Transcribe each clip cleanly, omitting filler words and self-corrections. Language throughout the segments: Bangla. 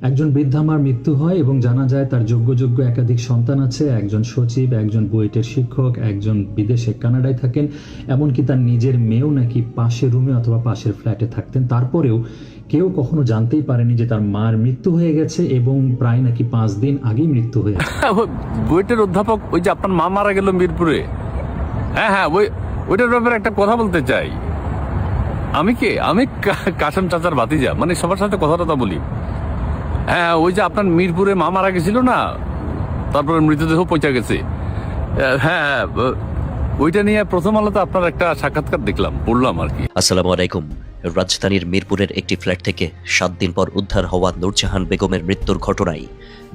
একজন বৃদ্ধা মার মৃত্যু হয় এবং জানা যায় তার যোগ্য একাধিক সন্তান আছে, একজন সচিব, একজন বুয়েটের শিক্ষক, একজন বিদেশে কানাডায় থাকেন, এমনকি তার নিজের মেয়েও নাকি পাশের রুমে অথবা পাশের ফ্ল্যাটে থাকতেন। তারপরেও কেউ কখনো জানতেই পারেনি যে তার মার মৃত্যু হয়ে গেছে এবং প্রায় নাকি 5 দিন আগেই মৃত্যু হয়েছে। বুয়েটের অধ্যাপক, ওই যে আপনার মা মারা গেল মিরপুরে, হ্যাঁ হ্যাঁ, ওইটার ব্যাপারে একটা কথা বলতে চাই। আমি কাসেম চাচার ভাতিজা, মানে সবার সাথে কথা বলি। হ্যাঁ, ওই যে আপনার মিরপুরে মা মারা গেছিল না, তারপরে মৃতদেহ পৌঁছে গেছে। হ্যাঁ হ্যাঁ, ওইটা নিয়ে প্রথম আলোতে আপনার একটা সাক্ষাৎকার দেখলাম, পড়লাম আর কি। আসসালামু আলাইকুম। রাজধানীর মিরপুরের একটি ফ্ল্যাট থেকে 7 দিন পর উদ্ধার হওয়া নূরজাহান বেগমের মৃত্যুর ঘটনায়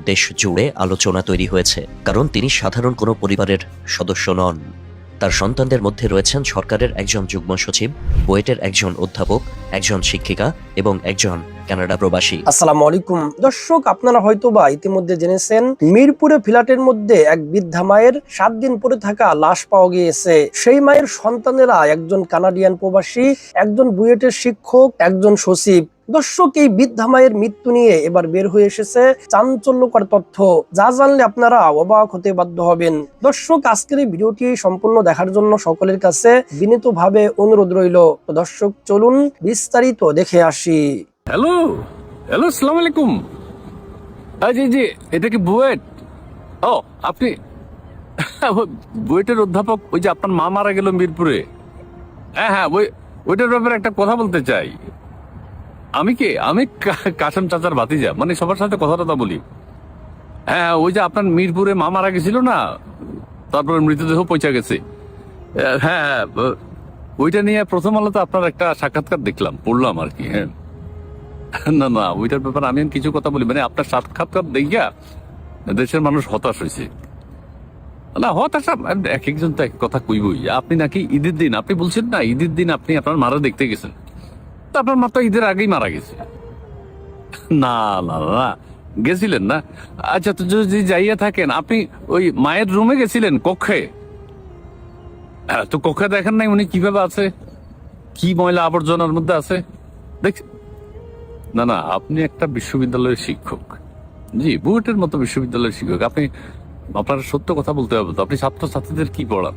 দেশ জুড়ে আলোচনা তৈরি হয়েছে। কারণ তিনি সাধারণ কোনো পরিবারের সদস্য নন। তার সন্তানদের মধ্যে রয়েছেন সরকারের একজন যুগ্ম সচিব, বুয়েটের একজন অধ্যাপক, একজন শিক্ষিকা এবং একজন কানাডা প্রবাসী। আসসালামু আলাইকুম দর্শক, আপনারা হয়তোবা ইতিমধ্যে জেনেছেন মিরপুরে ফ্ল্যাটের মধ্যে এক বৃদ্ধা মায়ের 7 দিন পরে থাকা লাশ পাওয়া গিয়েছে। সেই মায়ের সন্তানেরা একজন কানাডিয়ান প্রবাসী, একজন বুয়েটের শিক্ষক, একজন সচিব। দর্শক, এই বৃদ্ধা মায়ের মৃত্যু নিয়ে এবার বের হয়ে এসেছে চাঞ্চল্যকর তথ্য, যা জানলে আপনারা অবাক হতে বাধ্য হবেন। দর্শক, আজকের এই ভিডিওটি সম্পূর্ণ দেখার জন্য সকলের কাছে বিনীতভাবে অনুরোধ রইল। তো দর্শক, চলুন বিস্তারিত দেখে আসি। হ্যালো হ্যালো, আসসালামু আলাইকুম। জি জি, এটা কি বুয়েট? ও, আপনি বুয়েটের অধ্যাপক, ওই যে আপনার মা মারা গেল মিরপুরে, হ্যাঁ হ্যাঁ, ওইটার ব্যাপারে একটা কথা বলতে চাই। আমি কাসেম চাচার ভাতিজা, মানে সবার সাথে কথা বলি। হ্যাঁ, ওই যে আপনার মিরপুরে মা মারা গেছিল না, তারপরে মৃতদেহ পৌঁছে গেছে। হ্যাঁ হ্যাঁ, ওইটা নিয়ে প্রথম আলোতে আপনার একটা সাক্ষাৎকার দেখলাম, পড়লাম আর কি। হ্যাঁ, না, ওইটার ব্যাপারে আমি কিছু কথা বলি, মানে আপনার সাক্ষাৎকার দেখিয়া দেশের মানুষ হতাশ হয়েছে। না, হতাশা এক একজন তো এক কথা কইবই। আপনি নাকি ঈদের দিন, আপনি বলছেন না ঈদের দিন আপনি আপনার মারা দেখতে গেছেন, তো আপনার মা তো ঈদের আগেই মারা গেছে। না না না, গেছিলেন না? আচ্ছা, তো যদি যাইয়া থাকেন, আপনি ওই মায়ের রুমে গেছিলেন, কক্ষে? তো কক্ষে দেখেন নাই উনি কিভাবে আছে, কি ময়লা আবর্জনার মধ্যে আছে দেখ। না, আপনি একটা বিশ্ববিদ্যালয়ের শিক্ষক, জি, বুয়েটের মতো বিশ্ববিদ্যালয়ের শিক্ষক। আপনার সত্য কথা বলতে হবে তো, আপনি ছাত্রছাত্রীদের কি পড়ান?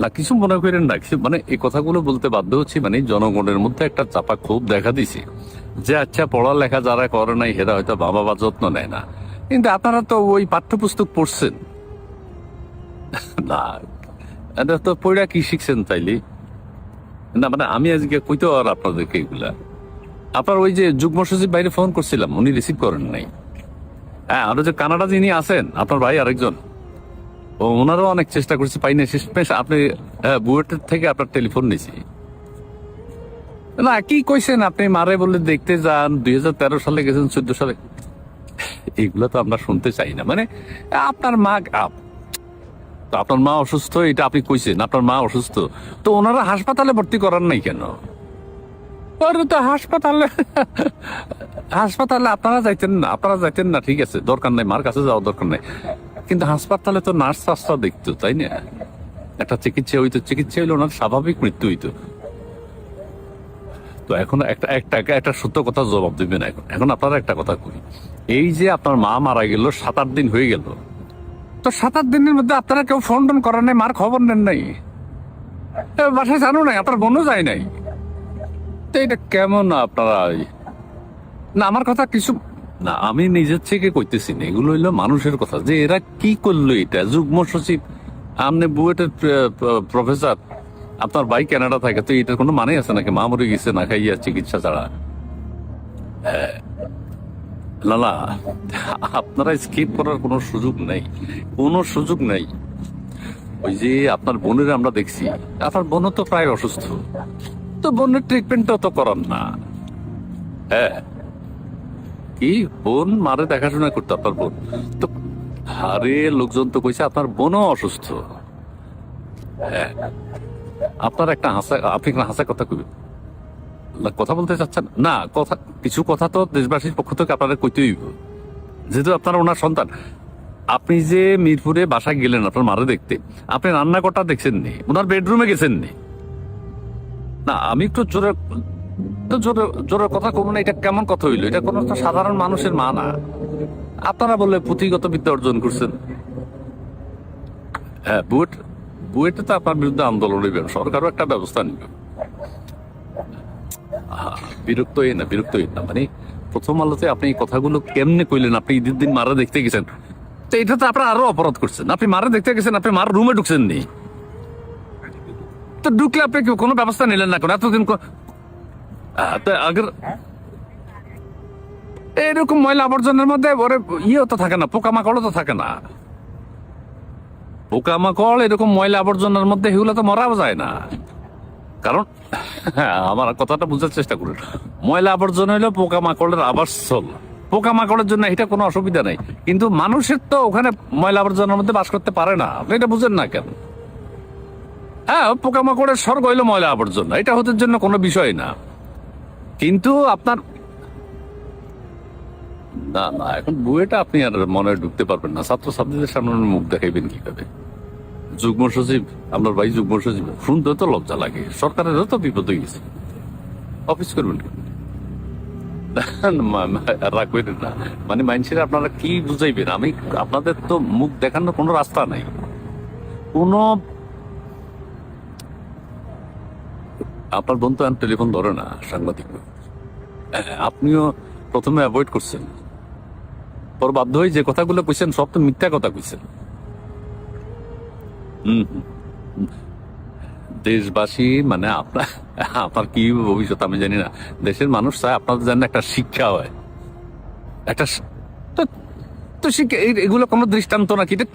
না, কিছু মনে করেন না, কিছু মানে এই কথাগুলো বলতে বাধ্য হচ্ছি, মানে জনগণের মধ্যে একটা চাপা ক্ষোভ দেখা দিছে যে আচ্ছা, পড়ালেখা যারা করে নাই এরা হয়তো বাবা যত্ন নেয় না, কিন্তু আপনারা তো ওই পাঠ্যপুস্তক পড়ছেন না, এটা তো পড়া কি শিখছেন তাইলে? না, মানে আমি আজকে কইতে আর আপনাদেরকে এগুলা। আপনার ওই যে যুগ্ম সচিব বাইরে ফোন করছিলাম, উনি রিসিভ করেন নাই। হ্যাঁ, আর যে কানাডা যিনি আছেন আপনার ভাই আরেকজন, ওনারও অনেক চেষ্টা করছি, পাই না। শেষমেশ আপনি বুয়েটের থেকে আপনার টেলিফোন নিয়েছি। না, কি কইছেন আপনি মারে বলে দেখতে যান, 2013 সালে গেছেন, 14 সালে, এগুলো তো আমরা শুনতে চাই না। মানে আপনার মা, তো আপনার মা অসুস্থ, এটা আপনি কইছেন আপনার মা অসুস্থ, তো ওনারা হাসপাতালে ভর্তি করার নাই কেন? তো হাসপাতালে আপনারা যাইতেন না, ঠিক আছে, দরকার নাই, মার কাছে যাওয়ার দরকার নাই, কিন্তু হাসপাতালে তো নার্স টার্সরা দেখতো, তাই না? একটা চিকিৎসা হইতো, চিকিৎসা হইলে ওনার স্বাভাবিক মৃত্যু হইতো। তো এখন একটা সত্য কথা জবাব দিবেন। এখন আপনারা একটা কথা কই, এই যে আপনার মা মারা গেল, 7-8 দিন হয়ে গেল, তো 7-8 দিনের মধ্যে আপনারা কেউ ফোন টোন করার নাই, মার খবর নেন নাই, বাসায় জানো নাই, আপনার বোনও যায় নাই, তো এটা কেমন আপনারা? না, আমার কথা কিছু না, আমি নিজের থেকে কইতেছি না, এগুলো হইলো মানুষের কথা, যে এরা কি করলো। এটা যুগ্ম সচিব, আপনি বুয়েটের প্রফেসর, আপনার ভাই কানাডা থাকে, তো এটার কোনো মানে আছে নাকি? মা মরে গেছে না খাইয়া চিকিৎসা ছাড়া? না, আপনারা স্কিপ করার কোনো সুযোগ নেই। ওই যে আপনার বোনের আমরা দেখছি, আপনার বোনও তো প্রায় অসুস্থ, তো বোনের ট্রিটমেন্টও তো করান না। হ্যাঁ, কি বোন মারে দেখাশোনা করতো আপনার বোন? তো আরে, লোকজন তো কইছে আপনার বোনও অসুস্থ। হ্যাঁ, আপনার একটা আপনি হাসা কথা কইবেন না, কথা বলতে চাচ্ছেন না, কিছু কথা তো দেশবাসীর পক্ষ থেকে আপনারা কইতেই হইব, যেহেতু আপনার ওনার সন্তান। আপনি যে মিরপুরে বাসায় গেলেন আপনার মারে দেখতে, আপনি রান্নাঘরটা দেখছেন নি, ওনার বেডরুমে গেছেন নি? না, আমি একটু জোরে, এত জোরে জোরে কথা কম না, এটা কেমন কথা হইলো? এটা কোনো একটা সাধারণ মানুষের মা না। আপনারা বললে পুঁথিগত বিদ্যা অর্জন করছেন। হ্যাঁ, বুয়েটে তো আপনার বিরুদ্ধে আন্দোলন নেবেন, সরকারও একটা ব্যবস্থা নেবে। বিরক্ত না মানে প্রথম আলোতে আপনি এই কথাগুলো কেমনে কইলেন? আপনি ঈদের দিন মারা দেখতে গেছেন, তো এটা তো আপনার আরো অপরাধ করছেন। আপনি মারা দেখতে গেছেন, আপনি মার রুমে ঢুকছেন নি, তো ঢুকলে আপনি কোনো ব্যবস্থা নিলেন না কেন এতদিন? আগের এরকম ময়লা আবর্জনার মধ্যে ওরে ইয়েও তো থাকে না, পোকামাকড়ও তো থাকে না। পোকামাকড় এরকম ময়লা আবর্জনার মধ্যে এগুলো তো মরাও যায় না। কারণ হ্যাঁ, আমার কথাটা বুঝার চেষ্টা করুন। ময়লা আবর্জনা হলো পোকামাকড়ের আবাসস্থল। পোকামাকড়ের জন্য এটা কোনো অসুবিধা নেই, কিন্তু মানুষের তো ওখানে ময়লা আবর্জনার মধ্যে বাস করতে পারে না। আপনি এটা বুঝেন না কেন? হ্যাঁ, পোকামাকড়ের স্বর্গ হইলো ময়লা আবর্জনা, এটা হতে জন্য কোনো বিষয় না। কিন্তু আপনার না এখন বুয়েটা আপনি আর মনে ঢুকতে পারবেন না। ছাত্রছাত্রীদের সামনে মুখ দেখাইবেন কিভাবে? যুগ্ম সচিব, আপনার ভাই যুগ্ম সচিব, শুনতে তো লজ্জা লাগে। সরকারেরও তো বিপদ হয়ে গেছে, অফিস করবেন রাখবেন না। মানে মানুষের আপনারা কি বুঝাইবেন? আমি আপনাদের তো মুখ দেখানোর কোনো রাস্তা নাই। কোনো আপনার বন্ধু আর টেলিফোন ধরে না, সাংবাদিক। আপনিও প্রথমে অ্যাভয়েড করছেন, পর বাধ্য হয়ে যে কথাগুলো কইছেন সব তো মিথ্যা কথা কইছেন। দেশবাসী মানে আপনার কি ভবিষ্যৎ আমি জানি না। দেশের মানুষ চায় আপনাদের যেন একটা শিক্ষা হয়, একটা তো শিক্ষা। এগুলো কোনো দৃষ্টান্ত নাকি? এটা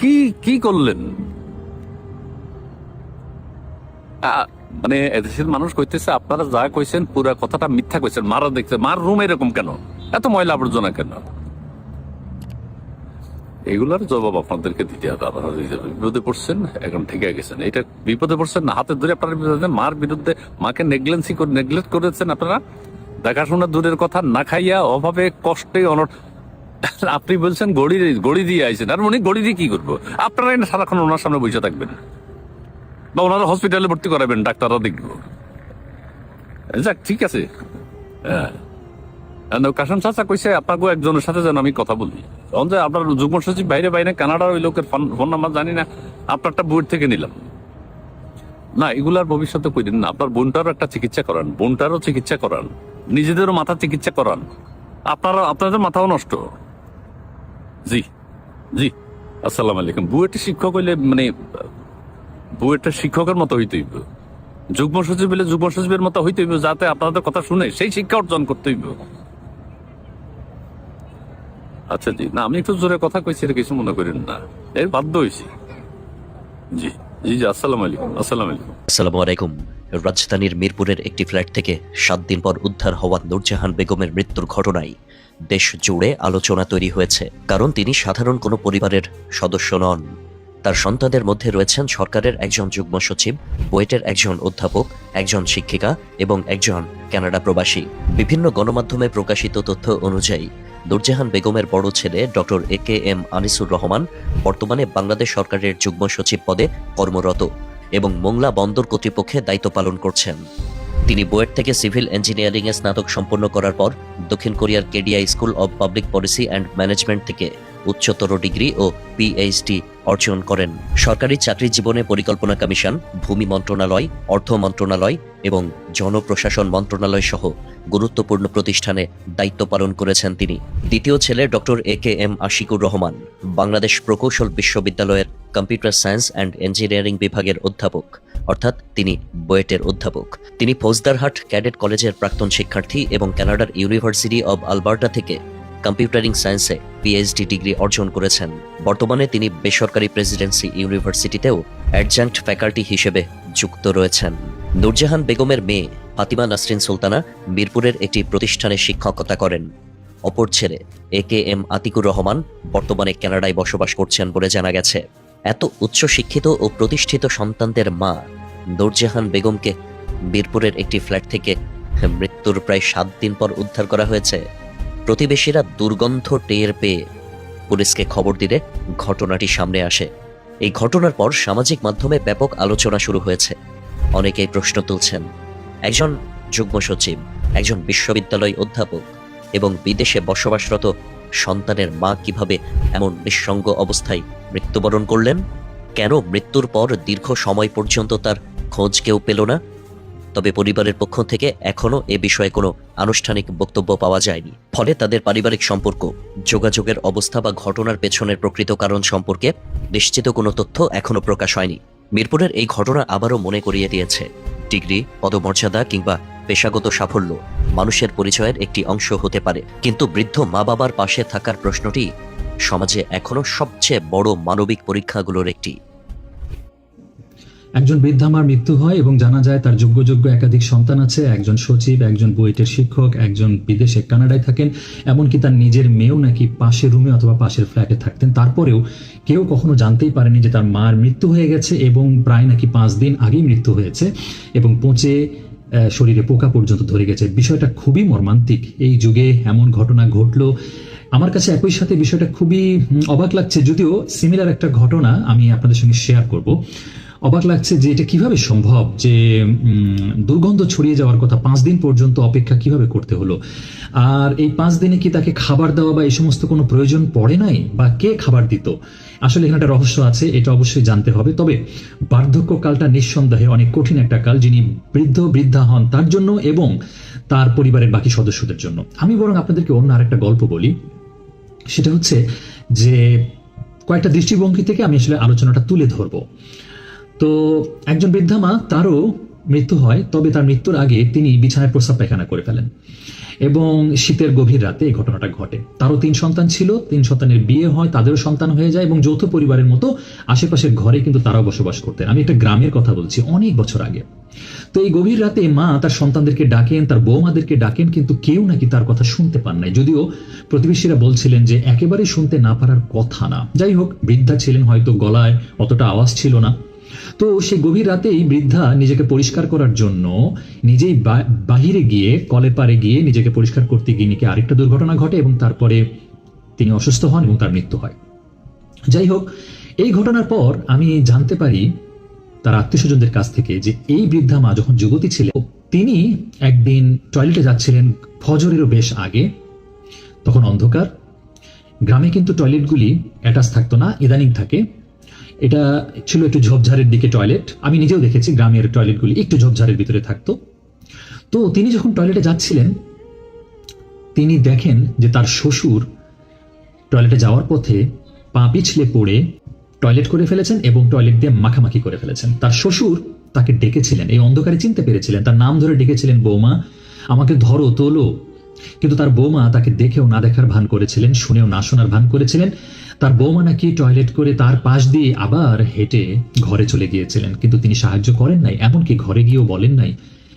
কি করলেন? মানে এদেশের মানুষ কইতেছে আপনারা যা কইছেন পুরা কথাটা মিথ্যা কইছেন। মারা দেখছে, মার রুম এরকম কেন, এত ময়লা আবর্জনা কেন? এগুলার জবাব আপনাদেরকে দিতে হবে। আপনারা বিপদে পড়ছেন, এখন ঠিক গেছেন। এটা বিপদে পড়ছেন না, হাতে ধরে আপনারা মার বিরুদ্ধে, মাকে নেগলেক্ট করেছেন আপনারা। দেখাশোনা দূরের কথা, না খাইয়া অভাবে কষ্টে আপনি বলছেন গড়ি দিয়ে আইছেন। আর উনি গড়ি দিয়ে কি করবো? আপনারা সারাক্ষণ ওনার সামনে বসে থাকবেন বা ওনারা হসপিটালে ভর্তি করাবেন, ডাক্তাররা দেখবো। যাক, ঠিক আছে। হ্যাঁ, কাশন চাচা কইছে আপনাকে একজনের সাথে যেন আমি কথা বলি। আপনার যুগ্ম সচিব বাইরে কানাডার ওই লোকের ফোন নাম্বার জানি না, আপনারটা বুয়েট থেকে নিলাম না। এগুলার ভবিষ্যতে কইলেন না। আপনার বোনটারও একটা চিকিৎসা করান, বোনটারও চিকিৎসা করান, নিজেদেরও মাথা চিকিৎসা করান। আপনাদের মাথাও নষ্ট। জি জি, আসসালামু আলাইকুম। বুয়েটের শিক্ষক হইলে মানে বুয়েটের শিক্ষকের মতো হইতে হইব, যুগ্ম সচিব হইলে যুগ্ম সচিবের মতো হইতে হইব, যাতে আপনাদের কথা শুনে সেই শিক্ষা অর্জন করতে হইব। আচ্ছা জি, না আমি একটু জোরে কথা কইছি, এটা কিছু মনে করেন না, এর বাধ্য হয়েছি। জি জি জি, আসসালামু আলাইকুম। আসসালামু আলাইকুম। রাজধানীর মিরপুরের একটি ফ্ল্যাট থেকে 7 দিন পর উদ্ধার হওয়া নূরজাহান বেগমের মৃত্যুর ঘটনায় দেশ জুড়ে আলোচনা তৈরি হয়েছে। কারণ তিনি সাধারণ কোনো পরিবারের সদস্য নন। তার সন্তানদের মধ্যে রয়েছেন সরকারের একজন যুগ্ম সচিব, বুয়েটের একজন অধ্যাপক, একজন শিক্ষিকা এবং একজন কানাডা প্রবাসী। বিভিন্ন গণমাধ্যমে প্রকাশিত তথ্য অনুযায়ী নূরজাহান বেগমের বড় ছেলে ডক্টর AKM আনিসুর রহমান বর্তমানে বাংলাদেশ সরকারের যুগ্ম সচিব পদে কর্মরত এবং মোংলা বন্দর কর্তৃপক্ষে দায়িত্ব পালন করছেন। তিনি বুয়েট থেকে সিভিল ইঞ্জিনিয়ারিংয়ে স্নাতক সম্পন্ন করার পর দক্ষিণ কোরিয়ার কেডিআই school of public policy and management থেকে উচ্চতর ডিগ্রি ও PhD অর্জন করেন। সরকারি চাকরি জীবনে পরিকল্পনা কমিশন, ভূমি মন্ত্রণালয়, অর্থ মন্ত্রণালয় এবং জনপ্রশাসন মন্ত্রণালয় সহ গুরুত্বপূর্ণ প্রতিষ্ঠানে দায়িত্ব পালন করেছেন তিনি। দ্বিতীয় ছেলে ডক্টর AKM আশিকুর রহমান বাংলাদেশ প্রকৌশল বিশ্ববিদ্যালয়ের কম্পিউটার সায়েন্স অ্যান্ড ইঞ্জিনিয়ারিং বিভাগের অধ্যাপক, অর্থাৎ তিনি বুয়েটের অধ্যাপক। তিনি ফৌজদারহাট ক্যাডেট কলেজের প্রাক্তন শিক্ষার্থী এবং কানাডার ইউনিভার্সিটি অব আলবার্টা থেকে কম্পিউটারিং সায়েন্সে PhD ডিগ্রি অর্জন করেছেন। বর্তমানে তিনি বেসরকারি প্রেসিডেন্সি ইউনিভার্সিটিতেও অ্যাডজাঙ্ক্ট ফ্যাকাল্টি হিসেবে যুক্ত রয়েছেন। নূরজাহান বেগমের মেয়ে ফাতিমা নাসরিন সুলতানা মিরপুরের একটি প্রতিষ্ঠানে শিক্ষকতা করেন। অপর ছেলে AKM আতিকুর রহমান বর্তমানে কানাডায় বসবাস করছেন বলে জানা গেছে। এত উচ্চশিক্ষিত ও প্রতিষ্ঠিত সন্তানদের মা নূরজাহান বেগমকে মিরপুরের একটি ফ্ল্যাট থেকে মৃত্যুর প্রায় 7 দিন পর উদ্ধার করা হয়েছে। প্রতিবেশীরা দুর্গন্ধ টের পেয়ে পুলিশকে খবর দিলে ঘটনাটি সামনে আসে। এই ঘটনার পর সামাজিক মাধ্যমে ব্যাপক আলোচনা শুরু হয়েছে। অনেকেই প্রশ্ন তুলছেন, একজন যুগ্ম সচিব, একজন বিশ্ববিদ্যালয় অধ্যাপক এবং বিদেশে বসবাসরত সন্তানের মা কিভাবে এমন নিঃসঙ্গ অবস্থায় মৃত্যুবরণ করলেন? কেন মৃত্যুর পর দীর্ঘ সময় পর্যন্ত তার খোঁজ কেউ পেল না? তবে পরিবারের পক্ষ থেকে এখনো এ বিষয়ে কোনো আনুষ্ঠানিক বক্তব্য পাওয়া যায়নি। ফলে তাদের পারিবারিক সম্পর্ক, যোগাযোগের অবস্থা বা ঘটনার পেছনের প্রকৃত কারণ সম্পর্কে নিশ্চিত কোনো তথ্য এখনো প্রকাশ হয়নি। মিরপুরের এই ঘটনা আবারও মনে করিয়ে দিয়েছে, ডিগ্রি, পদমর্যাদা কিংবা পেশাগত সাফল্য মানুষের পরিচয়ের একটি অংশ হতে পারে, কিন্তু বৃদ্ধ মা বাবার পাশে থাকার প্রশ্নটি সমাজে এখনো সবচেয়ে বড় মানবিক পরীক্ষাগুলোর একটি। একজন বৃদ্ধা মার মৃত্যু হয় এবং জানা যায় তার যোগ্য একাধিক সন্তান আছে, একজন সচিব, একজন বুয়েটের শিক্ষক, একজন বিদেশে কানাডায় থাকেন, এমনকি তার নিজের মেয়েও নাকি পাশের রুমে অথবা পাশের ফ্ল্যাটে থাকতেন। তারপরেও কেউ কখনো জানতেই পারেনি যে তার মার মৃত্যু হয়ে গেছে এবং প্রায় নাকি 5 দিন আগেই মৃত্যু হয়েছে এবং পচে শরীরে পোকা পর্যন্ত ধরে গেছে। বিষয়টা খুবই মর্মান্তিক। এই যুগে এমন ঘটনা ঘটলো, আমার কাছে একই সাথে বিষয়টা খুবই অবাক লাগছে। যদিও সিমিলার একটা ঘটনা আমি আপনাদের সঙ্গে শেয়ার করব। অবাক লাগছে যে এটা কিভাবে সম্ভব যে দুর্গন্ধ ছড়িয়ে যাওয়ার কথা 5 দিন পর্যন্ত অপেক্ষা কিভাবে করতে হলো। আর এই 5 দিনে কি তাকে খাবার দেওয়া বা এই সমস্ত কোনো প্রয়োজন পড়ে নাই, বা কে খাবার দিত? আসলে এখানে একটা রহস্য আছে, এটা অবশ্যই জানতে হবে। তবে বার্ধক্যকালটা নিঃসন্দেহে অনেক কঠিন একটা কাল, যিনি বৃদ্ধা হন তার জন্য এবং তার পরিবারের বাকি সদস্যদের জন্য। আমি বরং আপনাদেরকে অন্য আরেকটা গল্প বলি। সেটা হচ্ছে যে কয়েকটা দৃষ্টিভঙ্গি থেকে আমি আসলে আলোচনাটা তুলে ধরবো। তো একজন বৃদ্ধা মা, তারও মৃত্যু হয়, তবে তার মৃত্যুর আগে তিনি বিছানায় প্রস্রাব পায়খানা করে ফেলেন এবং শীতের গভীর রাতে এই ঘটনাটা ঘটে। তারও 3 সন্তান ছিল, 3 সন্তানের বিয়ে হয়, তাদেরও সন্তান হয়ে যায় এবং যৌথ পরিবারের মতো আশেপাশের ঘরে কিন্তু তারাও বসবাস করতেন। আমি একটা গ্রামের কথা বলছি, অনেক বছর আগে। তো এই গভীর রাতে মা তার সন্তানদেরকে ডাকেন, তার বৌমাদেরকে ডাকেন, কিন্তু কেউ নাকি তার কথা শুনতে পান নাই। যদিও প্রতিবেশীরা বলছিলেন যে একেবারে শুনতে না পারার কথা না। যাই হোক, বৃদ্ধা ছিলেন, হয়তো গলায় অতটা আওয়াজ ছিল না। তো সেই গভীর রাতেই বৃদ্ধা নিজেকে পরিষ্কার করার জন্য নিজেই বাহিরে গিয়ে, কলের পারে গিয়ে নিজেকে পরিষ্কার করতে গিয়ে নাকি আরেকটা দুর্ঘটনা ঘটে এবং তারপরে তিনি অসুস্থ হন এবং তার মৃত্যু হয়। যাই হোক, এই ঘটনার পর আমি জানতে পারি তার আত্মীয়স্বজনদের কাছ থেকে যে এই বৃদ্ধা মা যখন যুবতী ছিলেন, তিনি একদিন টয়লেটে যাচ্ছিলেন ফজরেরও বেশ আগে। তখন অন্ধকার, গ্রামে কিন্তু টয়লেটগুলি অ্যাটাচ থাকতো না, ইদানিং থাকে। এটা ছিল একটু ঝোপঝাড়ের দিকে টয়লেট। আমি নিজেও দেখেছি গ্রামের টয়লেটগুলি একটু ঝোপঝাড়ের ভিতরে থাকতো। তো তিনি যখন টয়লেটে যাচ্ছিলেন, তিনি দেখেন যে তার শ্বশুর টয়লেটে যাওয়ার পথে পা পিছলে পড়ে টয়লেট করে ফেলেছেন এবং টয়লেট দিয়ে মাখামাখি করে ফেলেছেন। তার শ্বশুর তাকে ডেকেছিলেন, এই অন্ধকারে চিনতে পেরেছিলেন, তার নাম ধরে ডেকেছিলেন, বৌমা আমাকে ধরো, তোলো। কিন্তু তার বৌমা তাকে দেখেও না দেখার ভান করেছিলেন, শুনেও না শোনার ভান করেছিলেন। তার বৌমা নাকি টয়লেট করে তার পাশ দিয়ে আবার হেঁটে ঘরে চলে গিয়েছিলেন, কিন্তু তিনি সাহায্য করেন নাই। এমনকি ঘরে গিয়েও বলেন নাই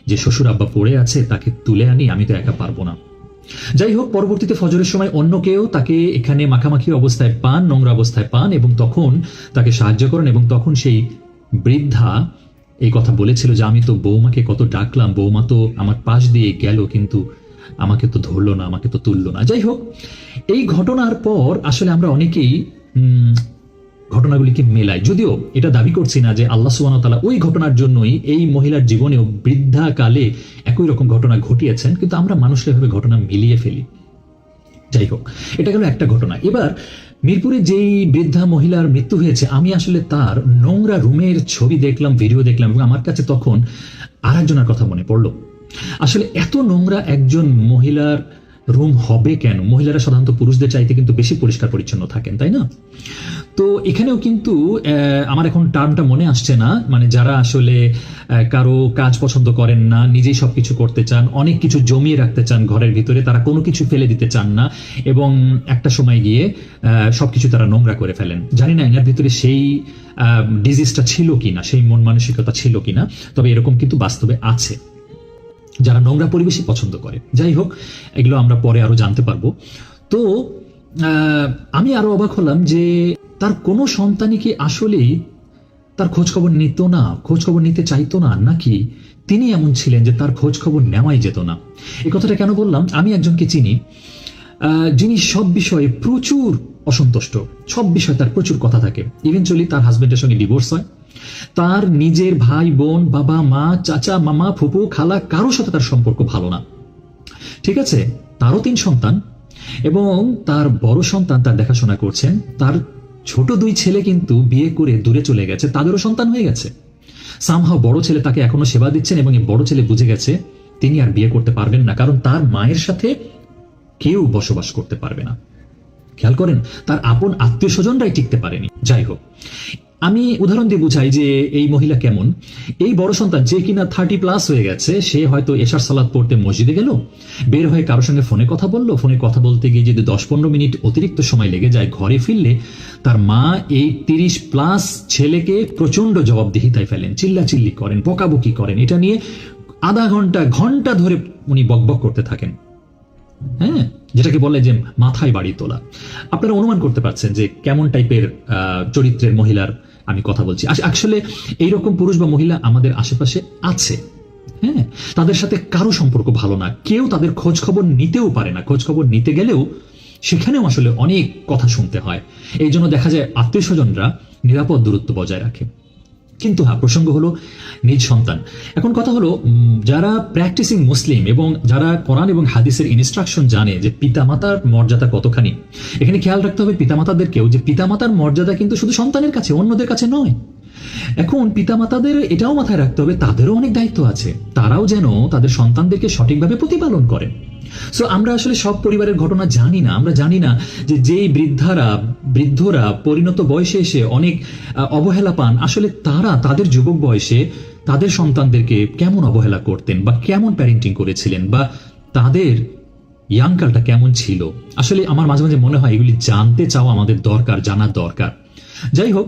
যে শ্বশুর আব্বা পড়ে আছে, তাকে তুলে আনি, আমি তো একা পারবো না। যাই হোক, পরবর্তীতে ফজরের সময় অন্য কেউ তাকে এখানে মাখামাখি অবস্থায় পান, নোংরা অবস্থায় পান এবং তখন তাকে সাহায্য করেন। এবং তখন সেই বৃদ্ধা এই কথা বলেছিল যে আমি তো বৌমাকে কত ডাকলাম, বৌমা তো আমার পাশ দিয়ে গেল, কিন্তু আমাকে তো ধরলো না, আমাকে তো তুললো না। যাই হোক, এই ঘটনার পর আসলে আমরা অনেকেই ঘটনাগুলিকে মেলাই। যদিও এটা দাবি করছি না যে আল্লাহ সুবহানাহু ওয়া তাআলা ওই ঘটনার জন্যই এই মহিলার জীবনেও বৃদ্ধাকালে একই রকম ঘটনা ঘটিয়েছেন, কিন্তু আমরা মানুষের এভাবে ঘটনা মিলিয়ে ফেলি। যাই হোক, এটা গেল একটা ঘটনা। এবার মিরপুরে যেই বৃদ্ধা মহিলার মৃত্যু হয়েছে, আমি আসলে তার নোংরা রুমের ছবি দেখলাম, ভিডিও দেখলাম এবং আমার কাছে তখন আরেকজনের কথা মনে পড়লো। আসলে এত নোংরা একজন মহিলার রুম হবে কেন? মহিলারা সাধারণত পুরুষদের চাইতে কিন্তু বেশি পরিষ্কার পরিচ্ছন্ন থাকেন, তাই না? তো এখানেও কিন্তু আমার এখন টার্মটা মনে আসছে না, মানে যারা আসলে কারো কাজ পছন্দ করেন না, নিজেই সবকিছু করতে চান, অনেক কিছু জমিয়ে রাখতে চান ঘরের ভিতরে, তারা কোনো কিছু ফেলে দিতে চান না এবং একটা সময় গিয়ে সবকিছু তারা নোংরা করে ফেলেন। জানি না এনার ভিতরে সেই ডিজিজটা ছিল কিনা, সেই মন মানসিকতা ছিল কিনা, তবে এরকম কিন্তু বাস্তবে আছে যারা নোংরা পরিবেশই পছন্দ করে। যাই হোক, এগুলো আমরা পরে আরো জানতে পারবো। তো আমি আরো অবাক হলাম যে তার কোনো সন্তানই কি আসলেই তার খোঁজ খবর নিত না, খোঁজ খবর নিতে চাইতো না, নাকি তিনি এমন ছিলেন যে তার খোঁজ খবর নেওয়াই যেত না? এই কথাটা কেন বললাম? আমি একজনকে চিনি যিনি সব বিষয়ে প্রচুর অসন্তুষ্ট, সব বিষয়ে তার প্রচুর কথা থাকে। ইভেনচুয়ালি তার হাজবেন্ডের সঙ্গে ডিভোর্স হয়, তার নিজের ভাই বোন, বাবা মা, চাচা মামা, ফুপু খালা কারোর সাথে তার সম্পর্ক ভালো না। ঠিক আছে, তারও 3 সন্তান এবং তার বড় সন্তান তার দেখাশোনা করছেন। তার ছোট 2 ছেলে কিন্তু বিয়ে করে দূরে চলে গেছে, তাদেরও সন্তান হয়ে গেছে। সামহাও বড় ছেলে তাকে এখনো সেবা দিচ্ছেন এবং এই বড় ছেলে বুঝে গেছে তিনি আর বিয়ে করতে পারবেন না, কারণ তার মায়ের সাথে কেউ বসবাস করতে পারবে না। খেয়াল করেন, তার আপন আত্মীয় স্বজনরাই টিকতে পারেনি। যাই হোক, আমি উদাহরণ দিয়ে বুঝাই যে এই মহিলা কেমন। এই বড় সন্তান যে কিনা 30+ হয়ে গেছে, সে হয়তো এশার সালাত পড়তে মসজিদে গেল, বের হয়ে কারোর সঙ্গে ফোনে কথা বললো, ফোনে কথা বলতে গিয়ে যদি 10-15 মিনিট অতিরিক্ত সময় লেগে যায়, ঘরে ফিরলে তার মা এই 30+ ছেলেকে প্রচন্ড জবাবদিহিতায় ফেলেন, চিল্লাচিল্লি করেন, বকাবকি করেন। এটা নিয়ে আধা ঘন্টা ধরে উনি বকবক করতে থাকেন। হ্যাঁ, যেটাকে বলে যে মাথায় বাড়ি তোলা। আপনারা অনুমান করতে পারছেন যে কেমন টাইপের চরিত্রের মহিলার আমি কথা বলছি। আসলে এইরকম পুরুষ বা মহিলা আমাদের আশেপাশে আছে। হ্যাঁ, তাদের সাথে কারো সম্পর্ক ভালো না, কেউ তাদের খোঁজ খবর নিতেও পারে না। খোঁজ খবর নিতে গেলেও সেখানেও আসলে অনেক কথা শুনতে হয়। এই জন্য দেখা যায় আত্মীয় স্বজনরা নিরাপদ দূরত্ব বজায় রাখে। কিন্তু হ্যাঁ, প্রসঙ্গ হলো নিজ সন্তান। এখন কথা হলো, যারা প্র্যাকটিসিং মুসলিম এবং যারা কোরআন এবং হাদিসের ইনস্ট্রাকশন জানে যে পিতামাতার মর্যাদা কতখানি, এখানে খেয়াল রাখতে হবে পিতামাতাদেরকেও যে পিতামাতার মর্যাদা কিন্তু শুধু সন্তানের কাছে, অন্যদের কাছে নয়। এখন পিতামাতাদের এটাও মাথায় রাখতে হবে তাদেরও অনেক দায়িত্ব আছে, তারাও যেন তাদের সন্তানদেরকে সঠিকভাবে প্রতিপালন করে। সো আমরা আসলে সব পরিবারের ঘটনা জানি না। আমরা জানি না যে যেই বৃদ্ধরা পরিণত বয়সে এসে অনেক অবহেলা পান, আসলে তারা তাদের যুবক বয়সে তাদের সন্তানদেরকে কেমন অবহেলা করতেন বা কেমন প্যারেন্টিং করেছিলেন বা তাদের ইয়াংকালটা কেমন ছিল। আসলে আমার মাঝে মাঝে মনে হয় এগুলি জানতে চাওয়া আমাদের দরকার, জানার দরকার। যাই হোক,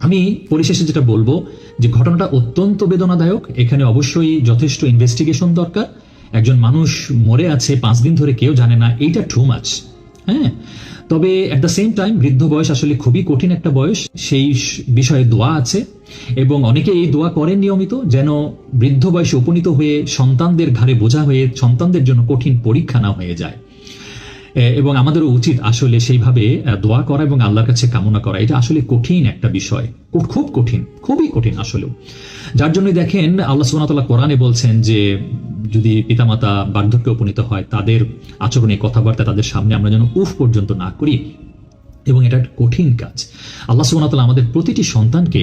আমি পরিশেষে যেটা বলবো যে ঘটনাটা অত্যন্ত বেদনাদায়ক। এখানে অবশ্যই যথেষ্ট ইনভেস্টিগেশন দরকার। একজন মানুষ মরে আছে 5 দিন ধরে, কেউ জানে না, এইটা টু মাচ। হ্যাঁ, তবে অ্যাট দ্য সেম টাইম বৃদ্ধ বয়স আসলে খুবই কঠিন একটা বয়স, সেই বিষয়ে দোয়া আছে এবং অনেকে এই দোয়া করেন নিয়মিত, যেন বৃদ্ধ বয়সে উপনীত হয়ে সন্তানদের ঘাড়ে বোঝা হয়ে সন্তানদের জন্য কঠিন পরীক্ষা না হয়ে যায়। এবং আমাদেরও উচিত আসলে সেইভাবে দোয়া করা এবং আল্লাহর কাছে কামনা করা। এটা আসলে কঠিন একটা বিষয়, খুব কঠিন, খুবই কঠিন আসলেও। যার জন্য দেখেন আল্লাহ সুবহানাহু ওয়া তাআলা কোরআনে বলছেন যে যদি পিতামাতা বার্ধক্যে উপনীত হয়, তাদের আচরণে, কথাবার্তা, তাদের সামনে আমরা যেন উফ পর্যন্ত না করি। এবং এটা একটা কঠিন কাজ। আল্লাহ সুবহানাহু ওয়া তাআলা আমাদের প্রতিটি সন্তানকে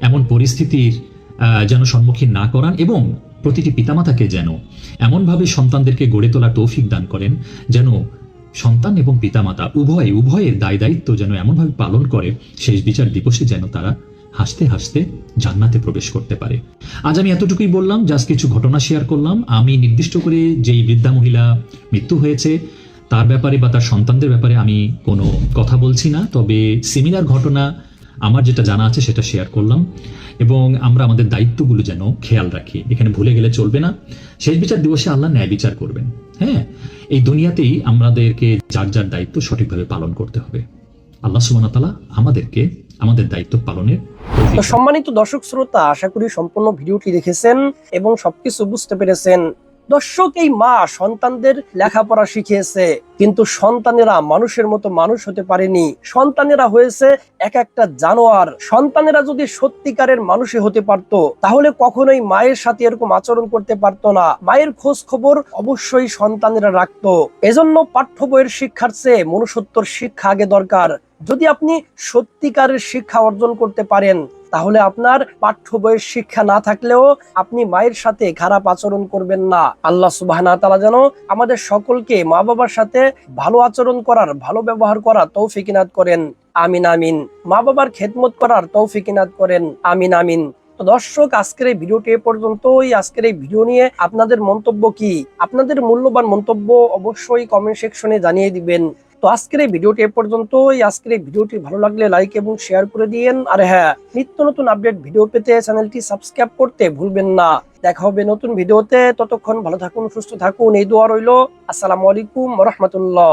এমন পরিস্থিতির যেন সম্মুখীন না করান এবং প্রতিটি পিতামাতাকে যেন এমনভাবে সন্তানদেরকে গড়ে তোলার তৌফিক দান করেন যেন সন্তান এবং পিতামাতা উভয়ের দায়িত্ব যেন এমনভাবে পালন করে শেষ বিচার দিবসে যেন তারা হাসতে হাসতে জান্নাতে প্রবেশ করতে পারে। আজ আমি এতটুকুই বললাম, জাস্ট কিছু ঘটনা শেয়ার করলাম। আমি নির্দিষ্ট করে যেই বৃদ্ধা মহিলা মৃত্যু হয়েছে তার ব্যাপারে বা তার সন্তানদের ব্যাপারে আমি কোনো কথা বলছি না, তবে সিমিলার ঘটনা আমার যেটা জানা আছে সেটা শেয়ার করলাম। এবং আমরা আমাদের দায়িত্বগুলো যেন খেয়াল রাখি, এখানে ভুলে গেলে চলবে না। শেষ বিচার দিবসে আল্লাহ ন্যায় বিচার করবেন। হ্যাঁ, এই দুনিয়াতেই আমাদেরকে যার যার দায়িত্ব সঠিকভাবে পালন করতে হবে। আল্লাহ সুবহানাহু ওয়া তাআলা আমাদেরকে আমাদের দায়িত্ব পালনের তৌফিক দান। সম্মানিত দর্শক শ্রোতা, আশা করি সম্পূর্ণ ভিডিওটি দেখেছেন এবং সবকিছু বুঝতে পেরেছেন। দর্শক, এই মা সন্তানদের লেখাপড়া শিখিয়েছে, কিন্তু সন্তানেরা মানুষের মতো মানুষ হতে পারেনি। সন্তানেরা হয়েছে এক একটা জানোয়ার। সন্তানেরা যদি সত্যিকারের মানুষই হতে পারতো, তাহলে কখনোই মায়ের সাথে এরকম আচরণ করতে পারতো না। মায়ের খোঁজ খবর অবশ্যই সন্তানেরা রাখতো। এজন্য পাঠ্য বইয়ের শিক্ষার চেয়ে মনুষ্যত্বর শিক্ষা আগে দরকার। যদি আপনি সত্যিকারের শিক্ষা অর্জন করতে পারেন, তাহলে আপনার পাঠ্য বইয়ের শিক্ষা না থাকলেও আপনি মায়ের সাথে খারাপ আচরণ করবেন না। আল্লাহ সুবহানাহু ওয়া তাআলা যেন আমাদের সকলকে মা বাবার সাথে ভালো আচরণ করার, ভালো ব্যবহার করার তৌফিক ইনাত করেন। আমিন আমিন। মা বাবার খেদমত করার তৌফিক ইনাত করেন। আমিন আমিন। তো দর্শক, আজকের এই ভিডিওটি এ পর্যন্তই। আজকের এই ভিডিও নিয়ে আপনাদের মন্তব্য কি? আপনাদের মূল্যবান মন্তব্য অবশ্যই কমেন্ট সেকশনে জানিয়ে দিবেন। তো আজকের এই ভিডিওটি এ পর্যন্তই। আজকের এই ভিডিওটি ভালো লাগলে লাইক এবং শেয়ার করে দিয়েন। আর হ্যাঁ, নিত্য নতুন আপডেট ভিডিও পেতে চ্যানেলটি সাবস্ক্রাইব করতে ভুলবেন না। দেখা হবে নতুন ভিডিওতে। ততক্ষণ ভালো থাকুন, সুস্থ থাকুন, এই দোয়া রইল। আসসালামু আলাইকুম ওয়া রাহমাতুল্লাহ।